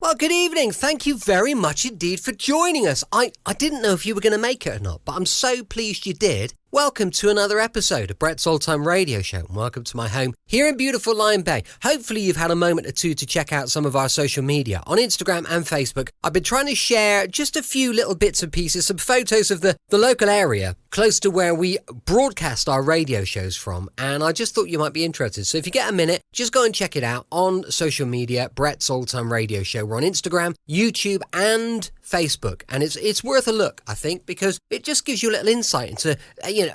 Well, good evening. Thank you very much indeed for joining us. I didn't know if you were going to make it or not, but I'm so pleased you did. Welcome to another episode of Brett's Old Time Radio Show, and welcome to my home here in beautiful Lyme Bay. Hopefully you've had a moment or two to check out some of our social media on Instagram and Facebook. I've been trying to share just a few little bits and pieces, some photos of the local area close to where we broadcast our radio shows from, and I just thought you might be interested. So if you get a minute, just go and check it out on social media, Brett's Old Time Radio Show. We're on Instagram, YouTube and Facebook, and it's worth a look, I think, because it just gives you a little insight into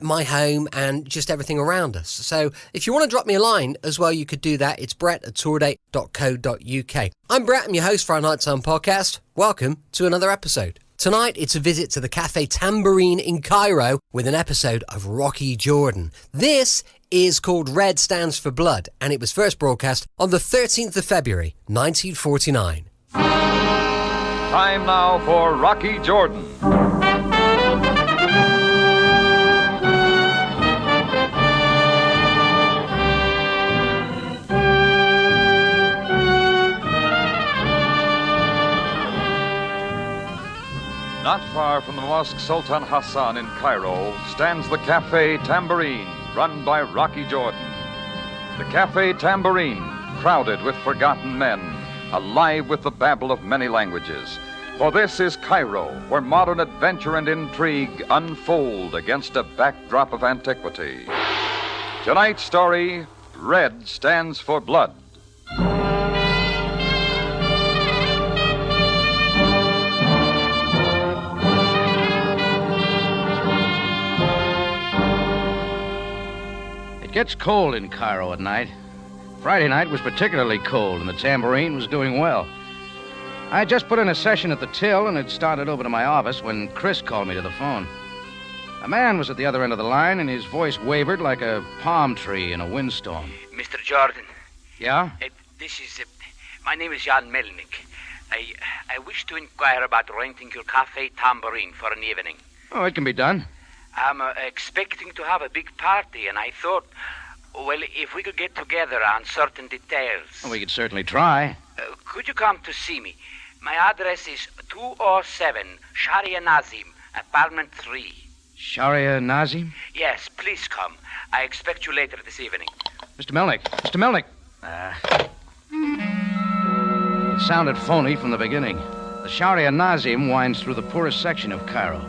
my home and just everything around us. So if you want to drop me a line as well, you could do that. It's brett@tourdate.co.uk. I'm Brett, I'm your host for our Nighttime podcast. Welcome to another episode. Tonight, it's a visit to the Cafe Tambourine in Cairo with an episode of Rocky Jordan. This is called Red Stands for Blood, and it was first broadcast on the 13th of February, 1949. Time now for Rocky Jordan. Not far from the Mosque Sultan Hassan in Cairo stands the Cafe Tambourine, run by Rocky Jordan. The Cafe Tambourine, crowded with forgotten men, alive with the babble of many languages. For this is Cairo, where modern adventure and intrigue unfold against a backdrop of antiquity. Tonight's story, Red Stands for Blood. It gets cold in Cairo at night. Friday night was particularly cold, and the tambourine was doing well. I had just put in a session at the till and had started over to my office when Chris called me to the phone. A man was at the other end of the line, and his voice wavered like a palm tree in a windstorm. Mr. Jordan. Yeah? My name is Jan Melnick. I wish to inquire about renting your Cafe Tambourine for an evening. Oh, it can be done. I'm expecting to have a big party, and I thought, well, if we could get together on certain details. Well, we could certainly try. Could you come to see me? My address is 207 Sharia Nazim, apartment 3. Sharia Nazim? Yes, please come. I expect you later this evening. Mr. Melnick. Mr. Melnick. It sounded phony from the beginning. The Sharia Nazim winds through the poorest section of Cairo.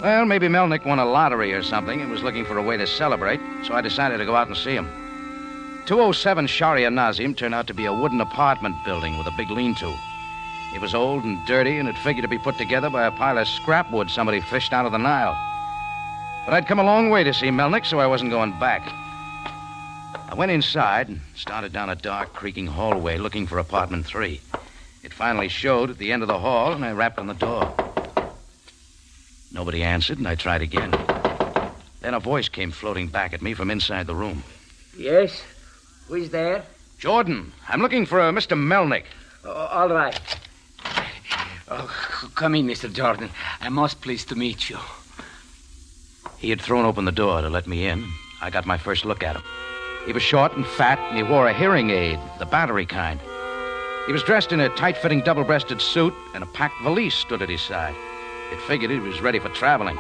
Well, maybe Melnick won a lottery or something and was looking for a way to celebrate, so I decided to go out and see him. 207 Sharia Nazim turned out to be a wooden apartment building with a big lean-to. It was old and dirty, and it figured to be put together by a pile of scrap wood somebody fished out of the Nile. But I'd come a long way to see Melnick, so I wasn't going back. I went inside and started down a dark, creaking hallway looking for apartment 3. It finally showed at the end of the hall, and I rapped on the door. Nobody answered, and I tried again. Then a voice came floating back at me from inside the room. Yes? Who is there? Jordan, I'm looking for a Mr. Melnick. All right. Oh, come in, Mr. Jordan. I'm most pleased to meet you. He had thrown open the door to let me in. I got my first look at him. He was short and fat, and he wore a hearing aid, the battery kind. He was dressed in a tight-fitting double-breasted suit, and a packed valise stood at his side. It figured he was ready for traveling.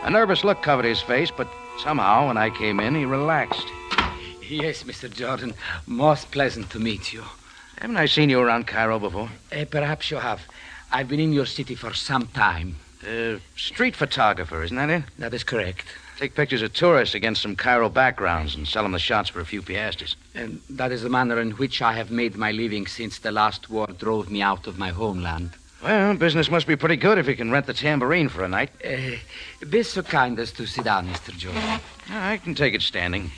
A nervous look covered his face, but somehow, when I came in, he relaxed. Yes, Mr. Jordan. Most pleasant to meet you. Haven't I seen you around Cairo before? Perhaps you have. I've been in your city for some time. Street photographer, isn't that it? That is correct. Take pictures of tourists against some Cairo backgrounds and sell them the shots for a few piastres. And that is the manner in which I have made my living since the last war drove me out of my homeland. Well, business must be pretty good if you can rent the tambourine for a night. Be so kind as to sit down, Mr. Jordan. I can take it standing.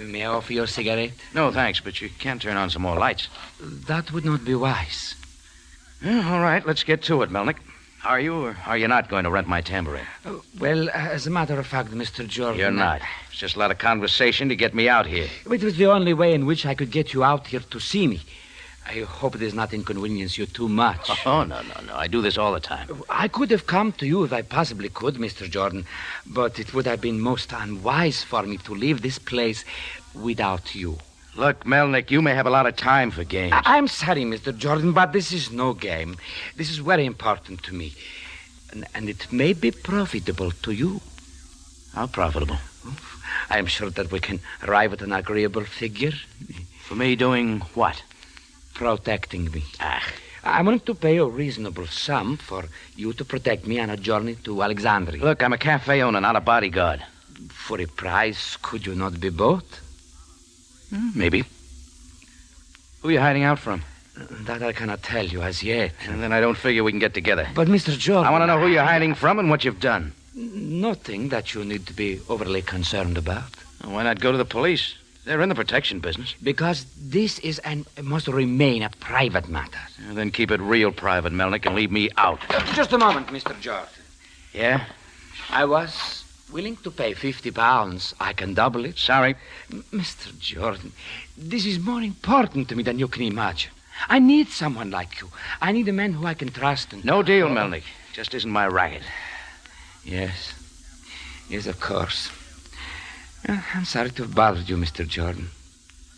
May I offer you a cigarette? No, thanks, but you can't turn on some more lights. That would not be wise. All right, let's get to it, Melnick. Are you or are you not going to rent my tambourine? Well, as a matter of fact, Mr. Jordan... You're not. It's just a lot of conversation to get me out here. It was the only way in which I could get you out here to see me. I hope it does not inconvenience you too much. Oh, no. I do this all the time. I could have come to you if I possibly could, Mr. Jordan, but it would have been most unwise for me to leave this place without you. Look, Melnick, you may have a lot of time for games. I'm sorry, Mr. Jordan, but this is no game. This is very important to me. And it may be profitable to you. How profitable? I am sure that we can arrive at an agreeable figure. For me doing what? Protecting me. I'm willing to pay a reasonable sum for you to protect me on a journey to Alexandria. Look, I'm a cafe owner, not a bodyguard. For a price, could you not be both? Maybe. Who are you hiding out from? That I cannot tell you as yet. And then I don't figure we can get together. But, Mr. Jordan... I want to know who you're hiding from and what you've done. Nothing that you need to be overly concerned about. Well, why not go to the police? They're in the protection business. Because this is and must remain a private matter. Then keep it real private, Melnick, and leave me out. Just a moment, Mr. Jordan. Yeah? I was willing to pay £50. I can double it. Sorry. Mr. Jordan, this is more important to me than you can imagine. I need someone like you. I need a man who I can trust. And... No deal, Melnick. Just isn't my racket. Yes. Yes, of course. I'm sorry to have bothered you, Mr. Jordan.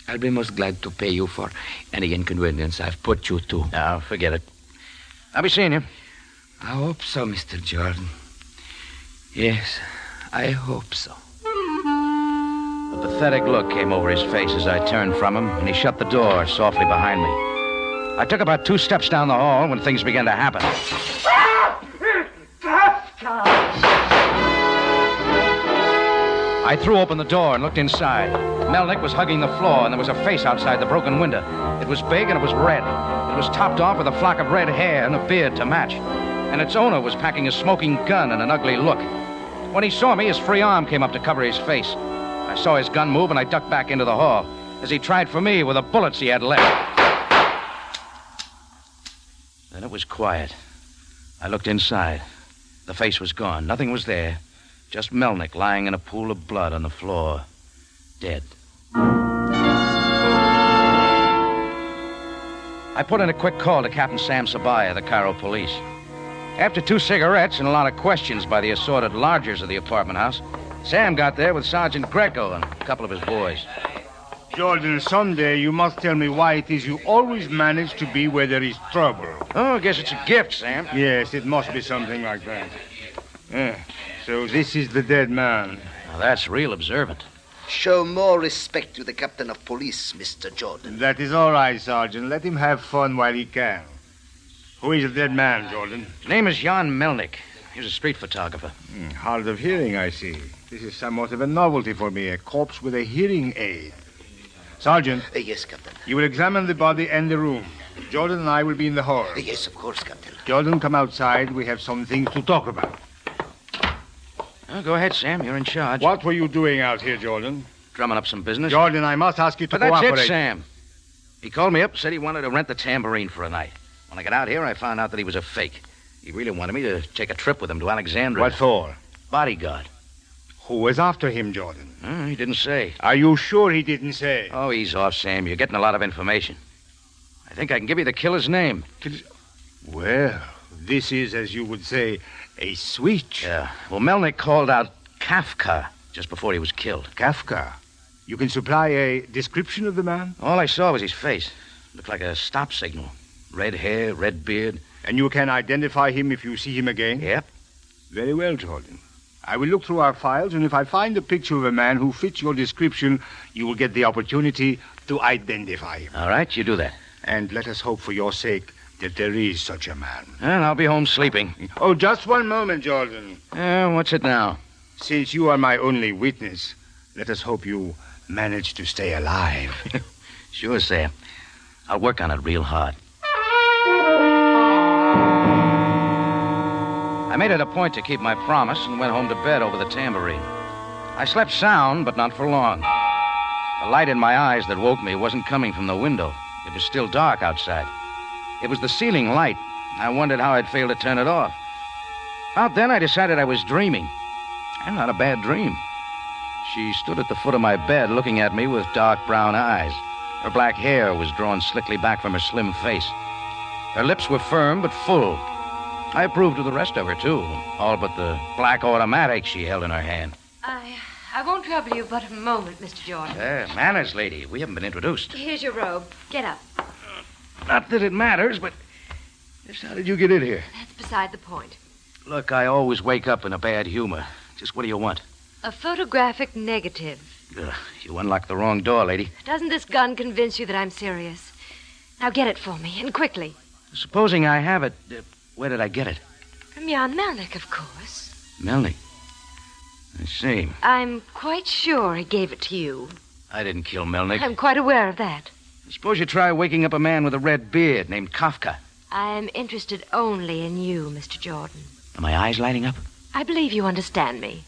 I'll be most glad to pay you for any inconvenience I've put you to. No, forget it. I'll be seeing you. I hope so, Mr. Jordan. Yes, I hope so. A pathetic look came over his face as I turned from him, and he shut the door softly behind me. I took about 2 steps down the hall when things began to happen. I threw open the door and looked inside. Melnick was hugging the floor, and there was a face outside the broken window. It was big, and it was red. It was topped off with a flock of red hair and a beard to match. And its owner was packing a smoking gun and an ugly look. When he saw me, his free arm came up to cover his face. I saw his gun move, and I ducked back into the hall as he tried for me with the bullets he had left. Then it was quiet. I looked inside. The face was gone. Nothing was there. Just Melnick lying in a pool of blood on the floor. Dead. I put in a quick call to Captain Sam Sabaya, the Cairo police. After 2 cigarettes and a lot of questions by the assorted lodgers of the apartment house, Sam got there with Sergeant Greco and a couple of his boys. Jordan, someday you must tell me why it is you always manage to be where there is trouble. Oh, I guess it's a gift, Sam. Yes, it must be something like that. So this is the dead man. Now, that's real observant. Show more respect to the captain of police, Mr. Jordan. That is all right, Sergeant. Let him have fun while he can. Who is the dead man, Jordan? His name is Jan Melnick. He was a street photographer. Hard of hearing, I see. This is somewhat of a novelty for me, a corpse with a hearing aid. Sergeant. Yes, Captain. You will examine the body and the room. Jordan and I will be in the hall. Yes, of course, Captain. Jordan, come outside. We have some things to talk about. Oh, go ahead, Sam. You're in charge. What were you doing out here, Jordan? Drumming up some business. Jordan, I must ask you to But that's cooperate. it, Sam. He called me up and said he wanted to rent the tambourine for a night. When I got out here, I found out that he was a fake. He really wanted me to take a trip with him to Alexandria. What for? Bodyguard. Who was after him, Jordan? He didn't say. Are you sure he didn't say? Oh, ease off, Sam. You're getting a lot of information. I think I can give you the killer's name. Well, this is, as you would say, a switch. Yeah. Well, Melnick called out Kafka just before he was killed. Kafka. You can supply a description of the man? All I saw was his face. Looked like a stop signal. Red hair, red beard. And you can identify him if you see him again? Yep. Very well, Jordan. I will look through our files, and if I find a picture of a man who fits your description, you will get the opportunity to identify him. All right, you do that. And let us hope for your sake that there is such a man. And I'll be home sleeping. Oh, just one moment, Jordan. What's it now? Since you are my only witness, let us hope you manage to stay alive. Sure, Sam. I'll work on it real hard. I made it a point to keep my promise and went home to bed over the tambourine. I slept sound, but not for long. The light in my eyes that woke me wasn't coming from the window. It was still dark outside. It was the ceiling light. I wondered how I'd failed to turn it off. About then, I decided I was dreaming. And not a bad dream. She stood at the foot of my bed looking at me with dark brown eyes. Her black hair was drawn slickly back from her slim face. Her lips were firm but full. I approved of the rest of her, too, all but the black automatic she held in her hand. I won't trouble you but a moment, Mr. Jordan. Manners, lady. We haven't been introduced. Here's your robe. Get up. Not that it matters, but just how did you get in here? That's beside the point. Look, I always wake up in a bad humor. Just what do you want? A photographic negative. You unlocked the wrong door, lady. Doesn't this gun convince you that I'm serious? Now get it for me, and quickly. Supposing I have it, where did I get it? From Jan Melnick, of course. Melnick? I see. I'm quite sure he gave it to you. I didn't kill Melnick. I'm quite aware of that. Suppose you try waking up a man with a red beard named Kafka. I'm interested only in you, Mr. Jordan. Are my eyes lighting up? I believe you understand me.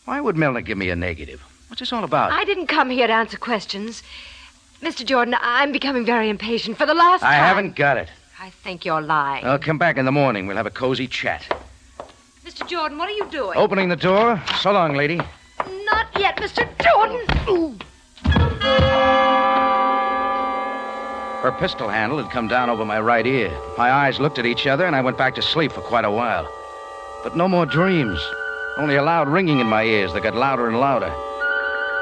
Why would Melnick give me a negative? What's this all about? I didn't come here to answer questions. Mr. Jordan, I'm becoming very impatient. For the last time... I haven't got it. I think you're lying. I'll come back in the morning. We'll have a cozy chat. Mr. Jordan, what are you doing? Opening the door. So long, lady. Not yet, Mr. Jordan. Ooh. Her pistol handle had come down over my right ear. My eyes looked at each other, and I went back to sleep for quite a while. But no more dreams. Only a loud ringing in my ears that got louder and louder.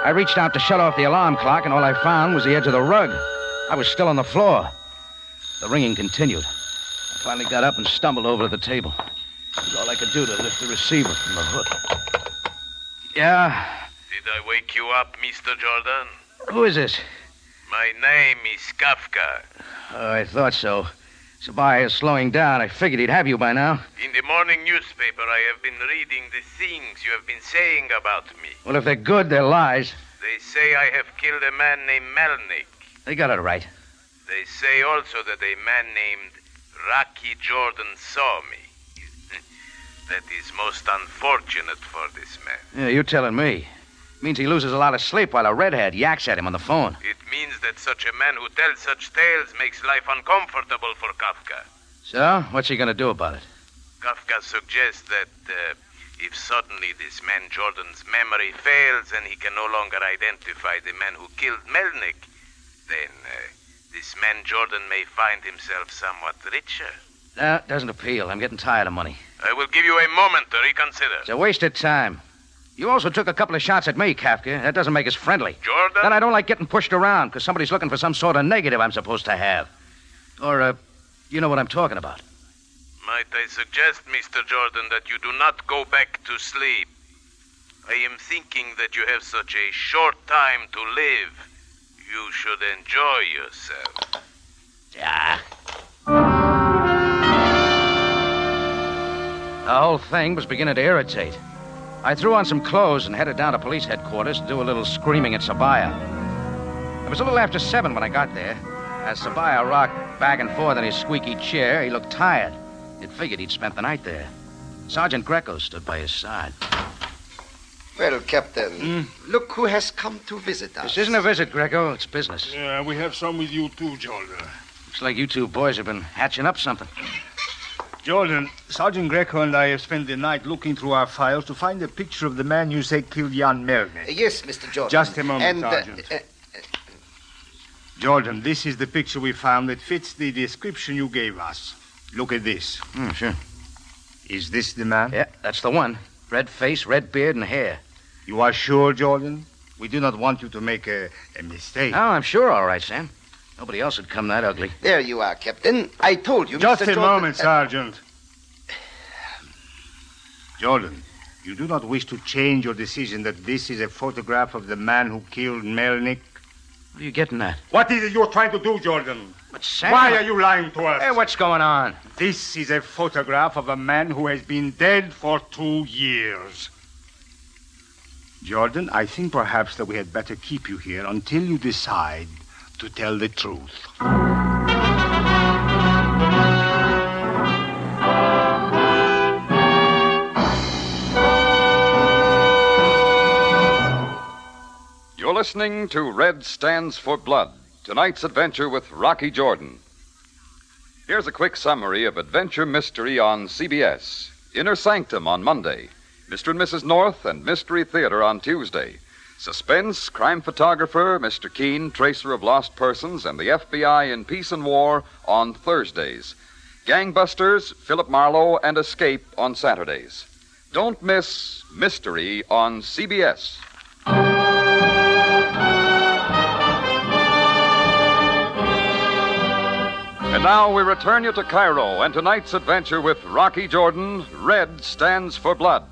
I reached out to shut off the alarm clock, and all I found was the edge of the rug. I was still on the floor. The ringing continued. I finally got up and stumbled over to the table. It was all I could do to lift the receiver from the hook. Yeah? Did I wake you up, Mr. Jordan? Who is this? My name is Kafka. Oh, I thought so. Sabaya is slowing down. I figured he'd have you by now. In the morning newspaper, I have been reading the things you have been saying about me. Well, if they're good, they're lies. They say I have killed a man named Melnick. They got it right. They say also that a man named Rocky Jordan saw me. That is most unfortunate for this man. Yeah, you're telling me. Means he loses a lot of sleep while a redhead yaks at him on the phone. It means that such a man who tells such tales makes life uncomfortable for Kafka. So, what's he going to do about it? Kafka suggests that if suddenly this man Jordan's memory fails and he can no longer identify the man who killed Melnick, then this man Jordan may find himself somewhat richer. That doesn't appeal. I'm getting tired of money. I will give you a moment to reconsider. It's a waste of time. You also took a couple of shots at me, Kafka. That doesn't make us friendly. Jordan? Then I don't like getting pushed around because somebody's looking for some sort of negative I'm supposed to have. Or, you know what I'm talking about. Might I suggest, Mr. Jordan, that you do not go back to sleep? I am thinking that you have such a short time to live. You should enjoy yourself. Yeah. The whole thing was beginning to irritate. I threw on some clothes and headed down to police headquarters to do a little screaming at Sabaya. It was a little after 7 when I got there. As Sabaya rocked back and forth in his squeaky chair, he looked tired. You'd figured he'd spent the night there. Sergeant Greco stood by his side. Well, Captain, look who has come to visit us. This isn't a visit, Greco. It's business. Yeah, we have some with you too, Jordan. Looks like you two boys have been hatching up something. Jordan, Sergeant Greco and I have spent the night looking through our files to find a picture of the man you say killed Jan Melnick. Yes, Mr. Jordan. Just a moment, And, Sergeant. Jordan, this is the picture we found that fits the description you gave us. Look at this. Sure. Is this the man? Yeah, that's the one. Red face, red beard, and hair. You are sure, Jordan? We do not want you to make a mistake. Oh, I'm sure, all right, Sam. Nobody else would come that ugly. There you are, Captain. I told you, Just Mr. a Jordan. moment, Sergeant. Jordan, you do not wish to change your decision that this is a photograph of the man who killed Melnick? What are you getting at? What is it you're trying to do, Jordan? But Sam... Why are you lying to us? Hey, what's going on? This is a photograph of a man who has been dead for 2 years. Jordan, I think perhaps that we had better keep you here until you decide to tell the truth. You're listening to Red Stands for Blood, tonight's adventure with Rocky Jordan. Here's a quick summary of Adventure Mystery on CBS. Inner Sanctum on Monday. Mr. and Mrs. North and Mystery Theater on Tuesday. Suspense, crime photographer, Mr. Keene, tracer of lost persons, and the FBI in Peace and War on Thursdays. Gangbusters, Philip Marlowe, and Escape on Saturdays. Don't miss Mystery on CBS. And now we return you to Cairo and tonight's adventure with Rocky Jordan. Red stands for blood.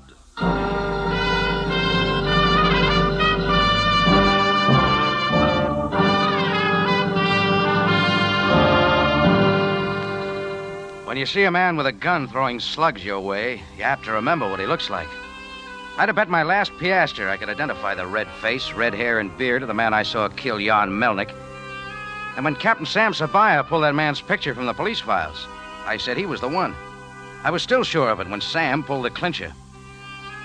When you see a man with a gun throwing slugs your way, you have to remember what he looks like. I'd have bet my last piastre I could identify the red face, red hair, and beard of the man I saw kill Jan Melnick. And when Captain Sam Sabaya pulled that man's picture from the police files, I said he was the one. I was still sure of it when Sam pulled the clincher.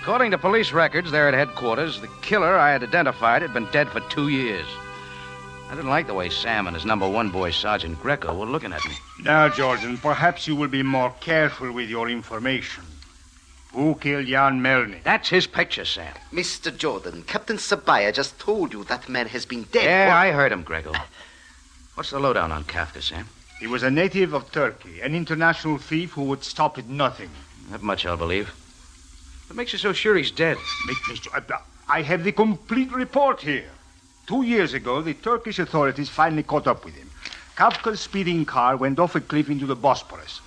According to police records there at headquarters, the killer I had identified had been dead for 2 years. I didn't like the way Sam and his number one boy, Sergeant Greco, were looking at me. Now, Jordan, perhaps you will be more careful with your information. Who killed Jan Melnick? That's his picture, Sam. Mr. Jordan, Captain Sabaya just told you that man has been dead. Yeah, I heard him, Greco. What's the lowdown on Kafka, Sam? He was a native of Turkey, an international thief who would stop at nothing. That much I'll believe. What makes you so sure he's dead? I have the complete report here. 2 years ago, the Turkish authorities finally caught up with him. Kafka's speeding car went off a cliff into the Bosporus.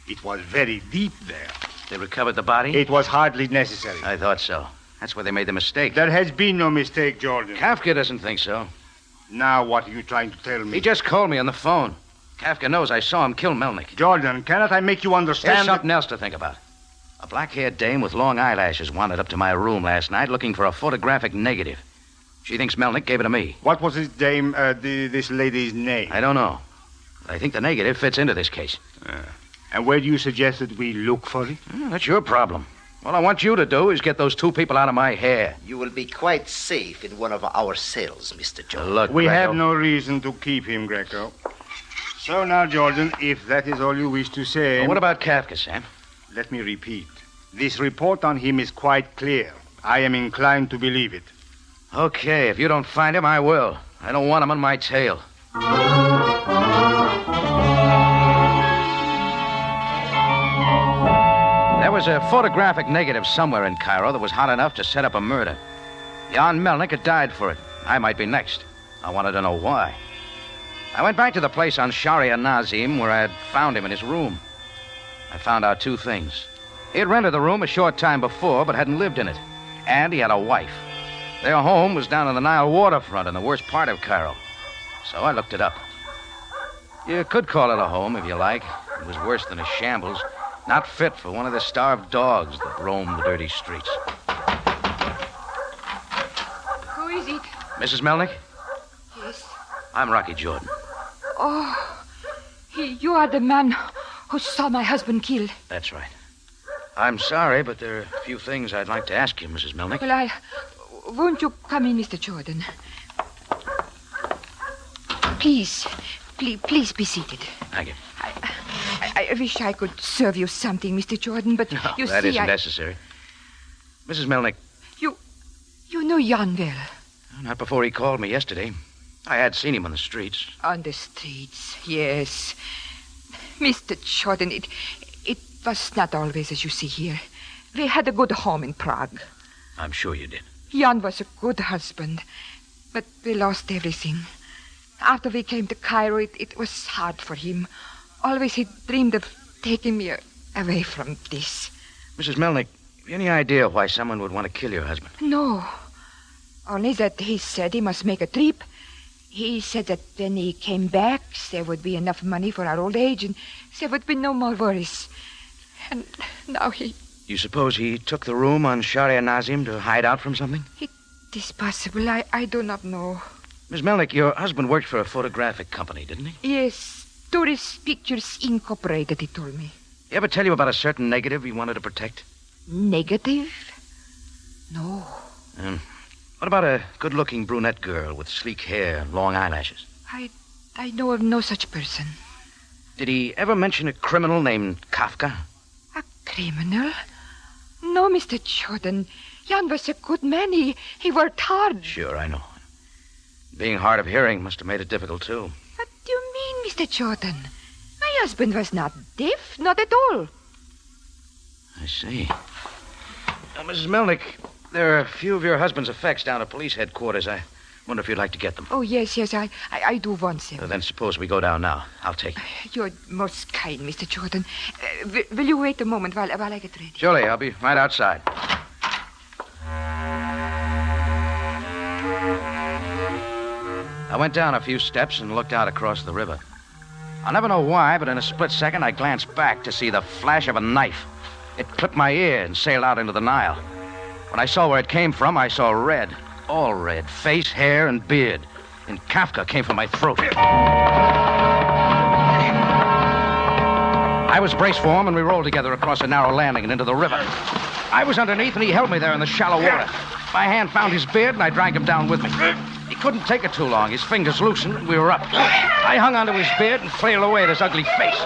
It was very deep there. They recovered the body? It was hardly necessary. I thought so. That's where they made the mistake. There has been no mistake, Jordan. Kafka doesn't think so. Now what are you trying to tell me? He just called me on the phone. Kafka knows I saw him kill Melnick. Jordan, cannot I make you understand? There's something else to think about. A black-haired dame with long eyelashes wandered up to my room last night looking for a photographic negative. She thinks Melnick gave it to me. What was this lady's name? I don't know. But I think the negative fits into this case. And where do you suggest that we look for it? That's your problem. All I want you to do is get those 2 people out of my hair. You will be quite safe in one of our cells, Mr. Jordan. Look, we Greco. have no reason to keep him, Greco. So now, Jordan, if that is all you wish to say... Well, what about Kafka, Sam? Let me repeat. This report on him is quite clear. I am inclined to believe it. Okay, if you don't find him, I will. I don't want him on my tail. There was a photographic negative somewhere in Cairo that was hot enough to set up a murder. Jan Melnick had died for it. I might be next. I wanted to know why. I went back to the place on Sharia Nazim where I had found him in his room. I found out 2 things. He had rented the room a short time before, but hadn't lived in it. And he had a wife. Their home was down on the Nile waterfront in the worst part of Cairo. So I looked it up. You could call it a home if you like. It was worse than a shambles. Not fit for one of the starved dogs that roam the dirty streets. Who is it? Mrs. Melnick? Yes. I'm Rocky Jordan. Oh, you are the man who saw my husband killed. That's right. I'm sorry, but there are a few things I'd like to ask you, Mrs. Melnick. Well, won't you come in, Mr. Jordan? Please be seated. Thank you. I wish I could serve you something, Mr. Jordan, but you see, that isn't necessary. Mrs. Melnick. You know Jan well. Not before he called me yesterday. I had seen him on the streets. On the streets, yes. Mr. Jordan, it was not always as you see here. We had a good home in Prague. I'm sure you did. Jan was a good husband, but we lost everything. After we came to Cairo, it was hard for him. Always he dreamed of taking me away from this. Mrs. Melnick, have you any idea why someone would want to kill your husband? No. Only that he said he must make a trip. He said that when he came back, there would be enough money for our old age, and there would be no more worries. And now he... You suppose he took the room on Sharia Nazim to hide out from something? It is possible. I do not know. Miss Melnick, your husband worked for a photographic company, didn't he? Yes. Tourist Pictures Incorporated, he told me. He ever tell you about a certain negative he wanted to protect? Negative? No. What about a good-looking brunette girl with sleek hair and long eyelashes? I know of no such person. Did he ever mention a criminal named Kafka? A criminal? No, Mr. Jordan. Jan was a good man. He worked hard. Sure, I know. Being hard of hearing must have made it difficult, too. What do you mean, Mr. Jordan? My husband was not deaf, not at all. I see. Now, Mrs. Melnick, There are a few of your husband's effects down at police headquarters. I wonder if you'd like to get them. Oh, yes, I do want them. Then suppose we go down now. I'll take them. You're most kind, Mr. Jordan. Will you wait a moment while I get ready? Surely, I'll be right outside. I went down a few steps and looked out across the river. I'll never know why, but in a split second, I glanced back to see the flash of a knife. It clipped my ear and sailed out into the Nile. When I saw where it came from, I saw red. All red. Face, hair, and beard. And Kafka came from my throat. I was braced for him, and we rolled together across a narrow landing and into the river. I was underneath, and he held me there in the shallow water. My hand found his beard, and I dragged him down with me. He couldn't take it too long. His fingers loosened, and we were up. I hung onto his beard and flailed away at his ugly face.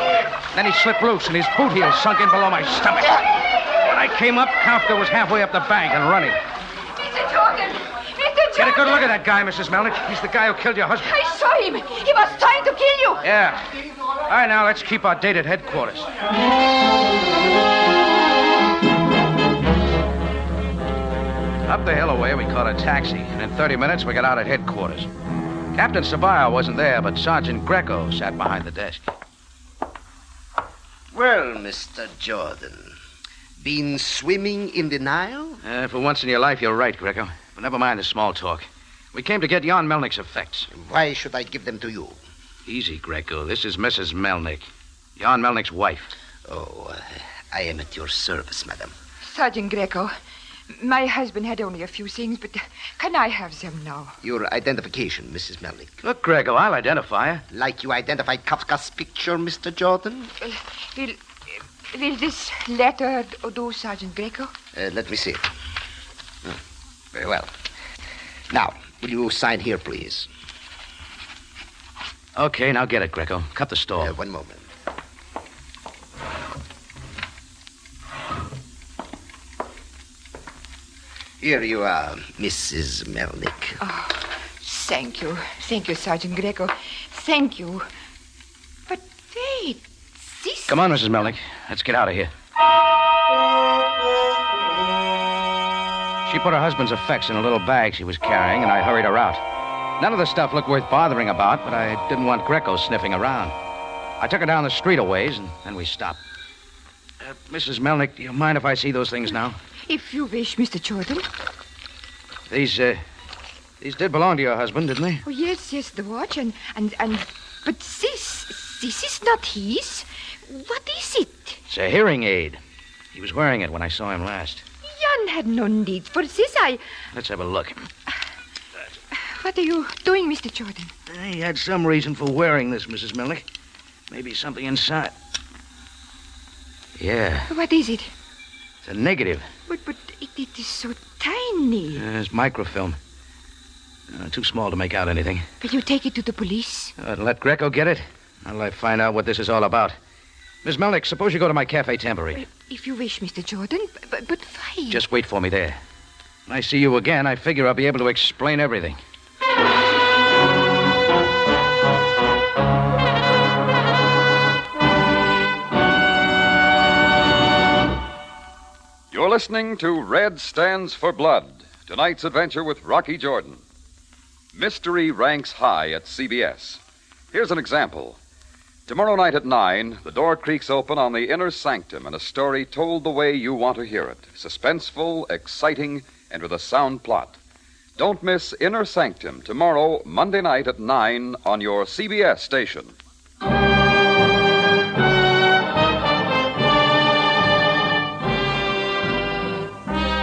Then he slipped loose, and his boot heel sunk in below my stomach. When I came up, Kafka was halfway up the bank and running. Mr. Jordan! Mr. Jordan! Get a good look at that guy, Mrs. Melnick. He's the guy who killed your husband. I saw him. He was trying to kill you. Yeah. All right, now, let's keep our date at headquarters. Up the hill away, we caught a taxi, and in 30 minutes, we got out at headquarters. Captain Sabaya wasn't there, but Sergeant Greco sat behind the desk. Well, Mr. Jordan, been swimming in the Nile? For once in your life, you're right, Greco. But never mind the small talk. We came to get Jan Melnick's effects. Why should I give them to you? Easy, Greco. This is Mrs. Melnick, Jan Melnick's wife. Oh, I am at your service, madam. Sergeant Greco, my husband had only a few things, but can I have them now? Your identification, Mrs. Melnick. Look, Greco, I'll identify her. Like you identified Kafka's picture, Mr. Jordan? Will this letter do, Sergeant Greco? Let me see. Very well. Now, will you sign here, please? Okay, now get it, Greco. Cut the stall. One moment. Here you are, Mrs. Melnick. Oh, thank you. Thank you, Sergeant Greco. Thank you. But wait, this... Come on, Mrs. Melnick. Let's get out of here. She put her husband's effects in a little bag she was carrying, and I hurried her out. None of the stuff looked worth bothering about, but I didn't want Greco sniffing around. I took her down the street a ways, and then we stopped. Mrs. Melnick, do you mind if I see those things now? If you wish, Mr. Jordan. These did belong to your husband, didn't they? Oh, yes, the watch, and... But this is not his. What is it? It's a hearing aid. He was wearing it when I saw him last. Jan had no need for this. Let's have a look. What are you doing, Mr. Jordan? He had some reason for wearing this, Mrs. Melnick. Maybe something inside. Yeah. What is it? It's a negative. But it is so tiny. It's microfilm. Too small to make out anything. Will you take it to the police? Let Greco get it. I'll find out what this is all about. Miss Melnick, suppose you go to my Cafe Tambourine. Well, if you wish, Mr. Jordan. But why? Just wait for me there. When I see you again, I figure I'll be able to explain everything. You're listening to Red Stands for Blood, tonight's adventure with Rocky Jordan. Mystery ranks high at CBS. Here's an example. Tomorrow night at 9, the door creaks open on the inner sanctum and a story told the way you want to hear it. Suspenseful, exciting, and with a sound plot. Don't miss Inner Sanctum tomorrow, Monday night at 9 on your CBS station. And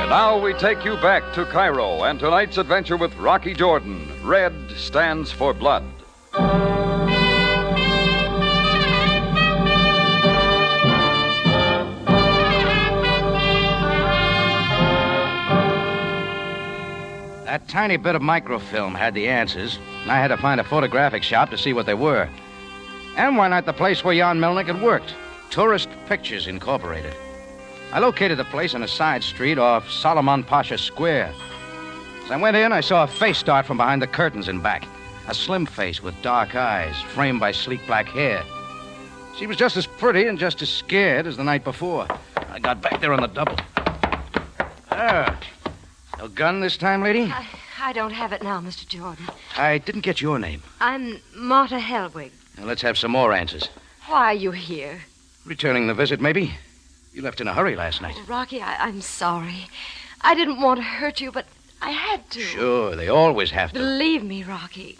now we take you back to Cairo and tonight's adventure with Rocky Jordan. Red stands for blood. That tiny bit of microfilm had the answers, and I had to find a photographic shop to see what they were. And why not the place where Jan Melnick had worked? Tourist Pictures Incorporated. I located the place on a side street off Solomon Pasha Square. As I went in, I saw a face start from behind the curtains and back. A slim face with dark eyes, framed by sleek black hair. She was just as pretty and just as scared as the night before. I got back there on the double. No gun this time, lady? I don't have it now, Mr. Jordan. I didn't get your name. I'm Marta Helwig. Now, let's have some more answers. Why are you here? Returning the visit, maybe? You left in a hurry last night. Oh, Rocky, I'm sorry. I didn't want to hurt you, but I had to. Sure, they always have to. Believe me, Rocky.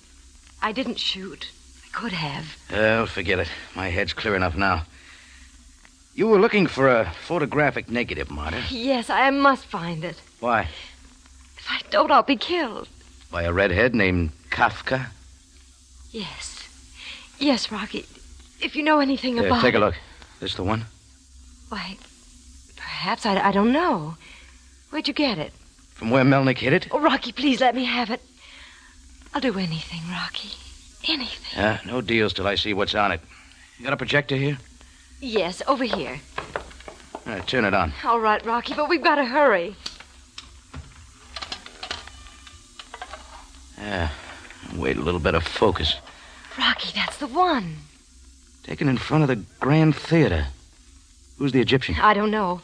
I didn't shoot. I could have. Oh, forget it. My head's clear enough now. You were looking for a photographic negative, Marta. Yes, I must find it. Why? If I don't, I'll be killed. By a redhead named Kafka? Yes. Yes, Rocky. If you know anything about take a look. This the one? Why, perhaps. I don't know. Where'd you get it? From where Melnick hid it? Oh, Rocky, please let me have it. I'll do anything, Rocky. Anything. No deals till I see what's on it. You got a projector here? Yes, over here. All right, turn it on. All right, Rocky, but we've got to hurry. Wait a little bit of focus. Rocky, that's the one. Taken in front of the Grand Theater. Who's the Egyptian? I don't know,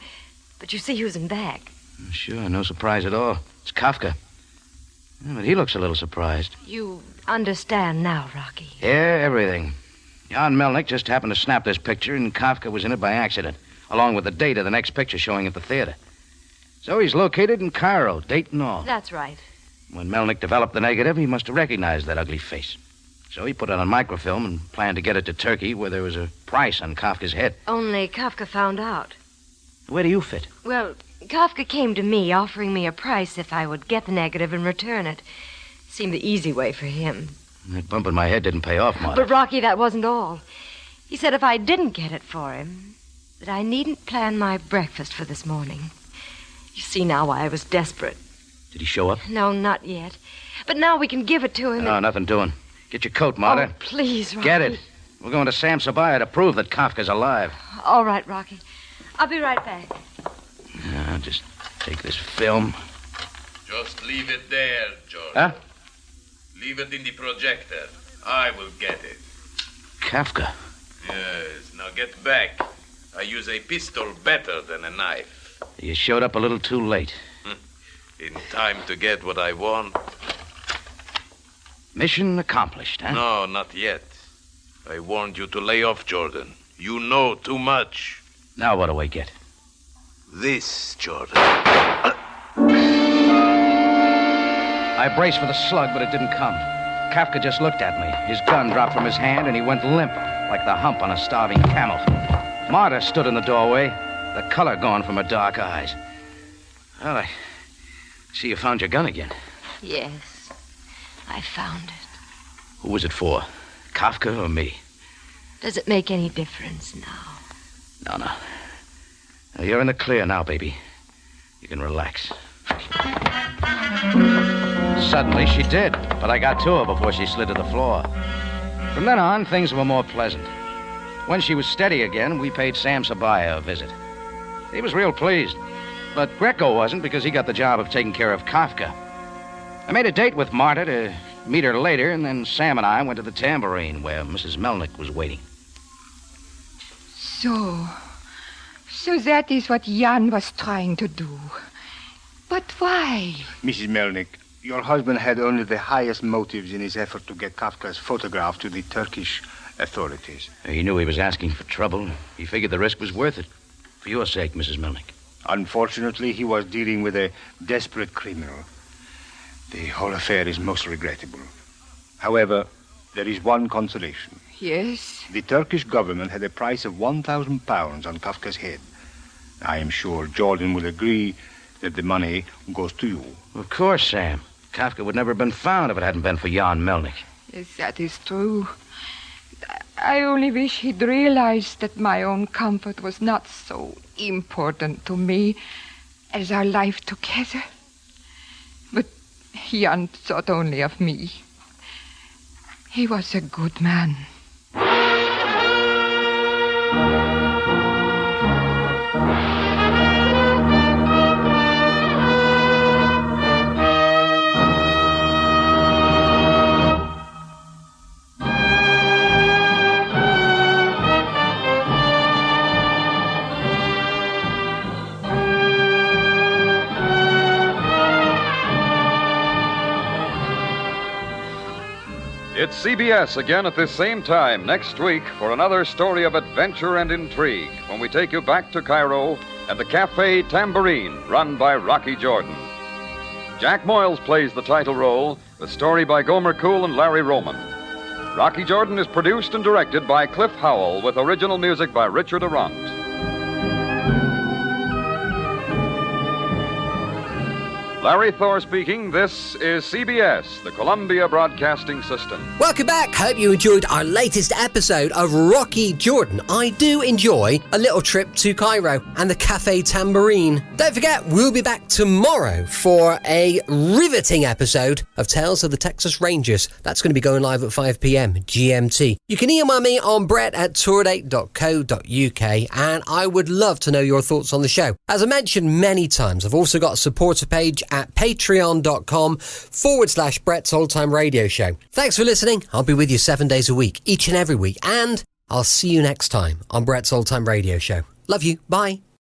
but you see who's in back. Sure, no surprise at all. It's Kafka. But he looks a little surprised. You understand now, Rocky. Yeah, everything. Jan Melnick just happened to snap this picture, and Kafka was in it by accident, along with the date of the next picture showing at the theater. So he's located in Cairo, date and all. That's right. When Melnick developed the negative, he must have recognized that ugly face. So he put it on microfilm and planned to get it to Turkey, where there was a price on Kafka's head. Only Kafka found out. Where do you fit? Well, Kafka came to me offering me a price if I would get the negative and return it. Seemed the easy way for him. That bump in my head didn't pay off, Marta. But, Rocky, that wasn't all. He said if I didn't get it for him, that I needn't plan my breakfast for this morning. You see now why I was desperate. Did he show up? No, not yet. But now we can give it to him. No, nothing doing. Get your coat, Marta. Oh, please, Rocky. Get it. We're going to Sam Sabaya to prove that Kafka's alive. All right, Rocky. I'll be right back. I'll just take this film. Just leave it there, George. Huh? Leave it in the projector. I will get it. Kafka. Yes, now get back. I use a pistol better than a knife. You showed up a little too late. In time to get what I want? Mission accomplished, huh? No, not yet. I warned you to lay off, Jordan. You know too much. Now what do I get? This, Jordan. I braced for the slug, but it didn't come. Kafka just looked at me. His gun dropped from his hand, and he went limp, like the hump on a starving camel. Marta stood in the doorway, the color gone from her dark eyes. Well, I see you found your gun again. Yes, I found it. Who was it for? Kafka or me? Does it make any difference now? No. Now, you're in the clear now, baby. You can relax. Suddenly, she did, but I got to her before she slid to the floor. From then on, things were more pleasant. When she was steady again, we paid Sam Sabaya a visit. He was real pleased, but Greco wasn't because he got the job of taking care of Kafka. I made a date with Marta to meet her later, and then Sam and I went to the Tambourine, where Mrs. Melnick was waiting. So that is what Jan was trying to do. But why? Mrs. Melnick, your husband had only the highest motives in his effort to get Kafka's photograph to the Turkish authorities. He knew he was asking for trouble. He figured the risk was worth it. For your sake, Mrs. Melnick. Unfortunately, he was dealing with a desperate criminal. The whole affair is most regrettable. However, there is one consolation. Yes? The Turkish government had a price of £1,000 on Kafka's head. I am sure Jordan will agree that the money goes to you. Of course, Sam. Kafka would never have been found if it hadn't been for Jan Melnick. Yes, that is true. I only wish he'd realized that my own comfort was not so important to me as our life together. But Jan thought only of me. He was a good man. It's CBS again at this same time next week for another story of adventure and intrigue when we take you back to Cairo and the Cafe Tambourine, run by Rocky Jordan. Jack Moyles plays the title role, with story by Gomer Cool and Larry Roman. Rocky Jordan is produced and directed by Cliff Howell, with original music by Richard Arant. Larry Thor speaking. This is CBS, the Columbia Broadcasting System. Welcome back. Hope you enjoyed our latest episode of Rocky Jordan. I do enjoy a little trip to Cairo and the Cafe Tambourine. Don't forget, we'll be back tomorrow for a riveting episode of Tales of the Texas Rangers. That's going to be going live at 5 p.m. GMT. You can email me on brett@tourdate.co.uk, and I would love to know your thoughts on the show. As I mentioned many times, I've also got a supporter page at patreon.com/Brett's Old Time Radio Show. Thanks for listening. I'll be with you 7 days a week, each and every week, and I'll see you next time on Brett's Old Time Radio Show. Love you. Bye.